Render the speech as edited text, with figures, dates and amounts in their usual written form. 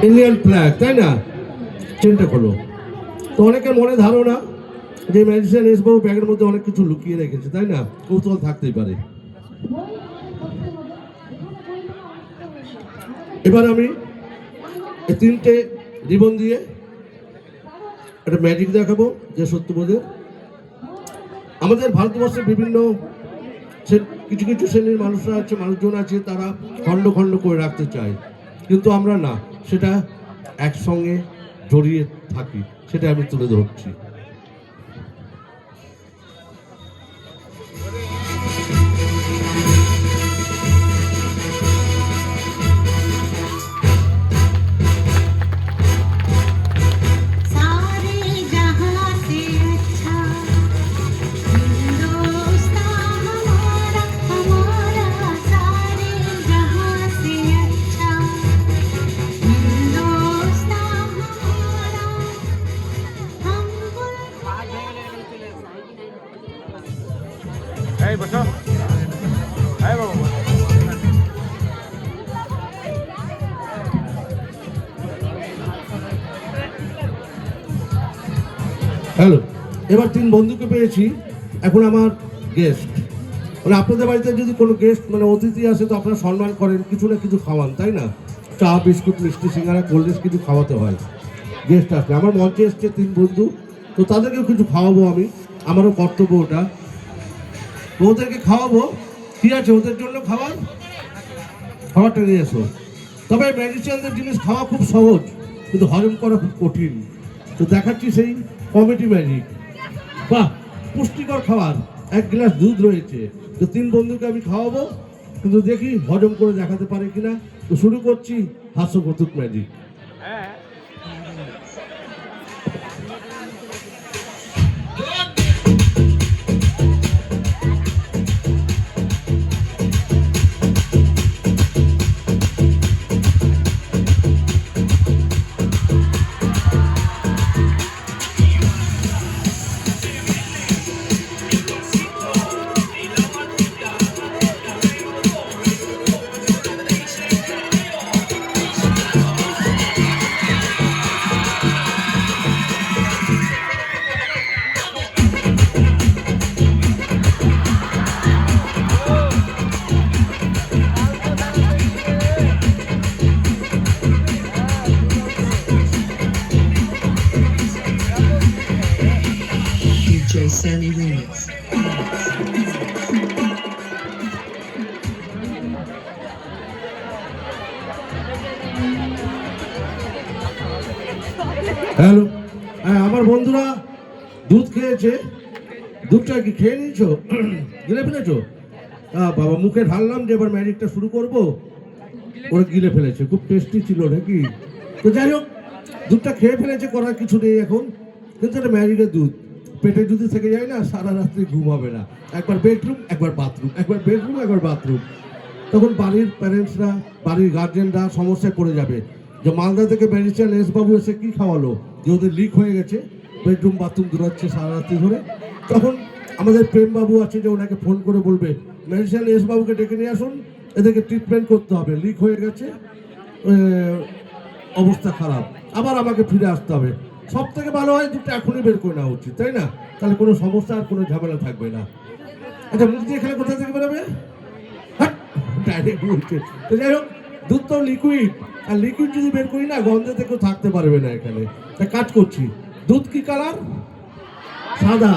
Indian flag, তাই না? চেনটা খোলো। তো অনেকের মনে ধারণা যে ম্যাজিশিয়ান এসবাবু ব্যাগের মধ্যে অনেক কিছু লুকিয়ে রেখেছে, তাই না? কৌতূহল থাকতেই পারে। এবার আমি এই 3টে রিবন দিয়ে একটা ম্যাজিক দেখাবো যে সত্যবোধের। আমাদের ভারতবর্ষের বিভিন্ন কিছু কিছু শ্রেণীর মানুষরা আছে, মানুষজন আছে, তারা খণ্ড খণ্ড করে রাখতে চায়, কিন্তু আমরা না, সেটা একসঙ্গে জড়িয়ে থাকি, সেটা আমি তুলে ধরছি। এই বসো, এই বাবু। হ্যালো, এবার 3 বন্ধুকে পেয়েছি। এখন আমার গেস্ট, মানে আপনাদের বাড়িতে যদি কোনো গেস্ট মানে অতিথি আসে তো আপনারা সম্মান করেন, কিছু না কিছু খাওয়ান, তাই না? চা, বিস্কুট, মিষ্টি, সিঙ্গারা, কোল্ড ড্রিঙ্কস কিছু খাওয়াতে হয় গেস্ট আসলে। আমার মঞ্চে এসছে 3 বন্ধু, তো তাদেরকেও কিছু খাওয়াবো আমি, আমারও কর্তব্য ওটা। ওদেরকে খাওয়াবো, ঠিক আছে? ওদের জন্য খাবারটা নিয়ে এসো। তবে ম্যাজিশিয়ানদের জিনিস খাওয়া খুব সহজ, কিন্তু হজম করা খুব কঠিন। তো দেখাচ্ছি সেই কমেডি ম্যাজিক। বাহ, পুষ্টিকর খাবার, 1 গ্লাস দুধ রয়েছে। তো 3 বন্ধুকে আমি খাওয়াবো, কিন্তু দেখি হজম করে দেখাতে পারে কিনা। তো শুরু করছি হাস্যকৌতুক magic. DJ Sammy Remix. Hello, হ্যাঁ, আমার বন্ধুরা দুধ খেয়েছে। দুধটা কি খেয়ে নিয়েছো? গিলে ফেলেছো? বাবা, মুখে ঢাললাম যে এবার ম্যাজিকটা শুরু করবো, ওরা গিলে ফেলেছে। খুব টেস্টি ছিল নাকি? তো যাই হোক, দুধটা খেয়ে ফেলেছে, করার কিছু নেই এখন। কিন্তু এটা ম্যাজিকের দুধ, পেটে যদি থেকে যায় না, সারা রাত্রি ঘুম হবে না। একবার বেডরুম, একবার বাথরুম, একবার বেডরুম, একবার বাথরুম। তখন বাড়ির প্যারেন্টসরা, বাড়ির গার্জেনরা সমস্যায় পড়ে যাবে যে মালদা থেকে ম্যাজিশিয়ান এসবাবু এসে কি খাওয়ালো, যে ওদের লিক হয়ে গেছে, বেডরুম বাথরুম দূরাচ্ছে সারা রাত্রি ধরে। তখন আমাদের প্রেমবাবু আছে, যে ওনাকে ফোন করে বলবে ম্যাজিশিয়ান এসবাবুকে ডেকে নিয়ে আসুন, এদেরকে ট্রিটমেন্ট করতে হবে, লিক হয়ে গেছে, অবস্থা খারাপ, আবার আমাকে ফিরে আসতে হবে। সব থেকে ভালো হয় দুটো এখনই বের করে নেওয়া উচিত, তাই না? তাহলে কোনো সমস্যা আর কোনো ঝামেলা থাকবে না। আচ্ছা, মুখ দিয়ে খেলে কোথা থেকে বেরোবে? ডাইরেক্ট বলছে। তো যাই হোক, দুধ তো লিকুইড, আর লিকুইড যদি বের করি না, গন্ধে থেকেও থাকতে পারবে না এখানে। তা কাজ করছি। দুধ কি কালার? সাদা।